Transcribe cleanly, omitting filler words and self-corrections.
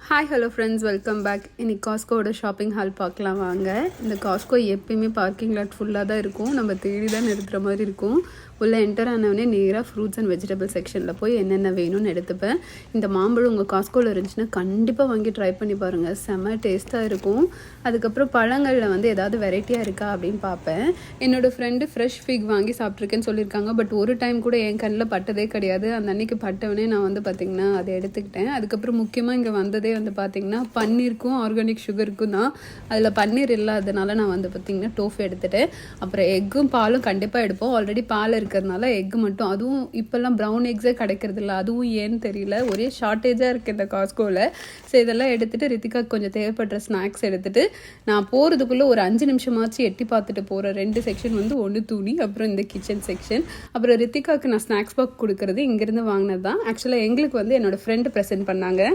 Hi hello friends, welcome back. இன்றைக்கி காஸ்கோவோட shopping hall பார்க்கலாம் வாங்க. இந்த காஸ்கோ எப்பயுமே பார்க்கிங் லாட் ஃபுல்லாக தான் இருக்கும். நம்ம தேடி தான் நிறுத்துகிற மாதிரி இருக்கும். உள்ளே என்டர் ஆனவொடனே நேராக ஃப்ரூட்ஸ் அண்ட் வெஜிடபிள் செக்ஷனில் போய் என்னென்ன வேணும்னு எடுத்துப்பேன். இந்த மாம்பழம் உங்கள் காஸ்கோவில் இருந்துச்சுன்னா கண்டிப்பாக வாங்கி ட்ரை பண்ணி பாருங்கள். செம்ம டேஸ்ட்டாக இருக்கும். அதுக்கப்புறம் பழங்களில் ஏதாவது வெரைட்டியாக இருக்கா அப்படின்னு பார்ப்பேன். என்னோடய ஃப்ரெண்டு ஃப்ரெஷ் ஃபிக் வாங்கி சாப்பிட்ருக்கேன்னு சொல்லியிருக்காங்க. பட் ஒரு டைம் கூட என் கண்ணில் பட்டதே கிடையாது. அந்த அன்றைக்கி பட்டவனே நான் பார்த்திங்கன்னா அதை எடுத்துக்கிட்டேன். அதுக்கப்புறம் முக்கியமாக இங்கே வந்ததே பார்த்திங்கன்னா பன்னீருக்கும் ஆர்கானிக் சுகருக்கும் தான். அதில் பன்னீர் இல்லாததுனால நான் பார்த்திங்கன்னா டோஃபு எடுத்துகிட்டேன். அப்புறம் எக்கும் பாலும் கண்டிப்பாக எடுப்போம். ஆல்ரெடி பால் இருக்கிறதுனால எக்கு மட்டும், அதுவும் இப்போல்லாம் ப்ரௌன் எக்ஸே கிடைக்கிறது இல்லை. அதுவும் ஏன்னு தெரியல, ஒரே ஷார்ட்டேஜாக இருக்குது இந்த காஸ்கோவில். ஸோ இதெல்லாம் எடுத்துகிட்டு ரித்திகாவுக்கு கொஞ்சம் தேவைப்படுற ஸ்நாக்ஸ் எடுத்துகிட்டு நான் போகிறதுக்குள்ளே ஒரு 5 நிமிஷமாச்சு எட்டி பார்த்துட்டு போகிற 2 செக்ஷன் ஒன்று துணி, அப்புறம் இந்த கிச்சன் செக்ஷன். அப்புறம் ரித்திகாவுக்கு நான் ஸ்நாக்ஸ் பாக்ஸ் கொடுக்குறது இங்கேருந்து வாங்கினது தான். ஆக்சுவலாக எங்களுக்கு என்னோடய ஃப்ரெண்டு ப்ரெசென்ட் பண்ணாங்க.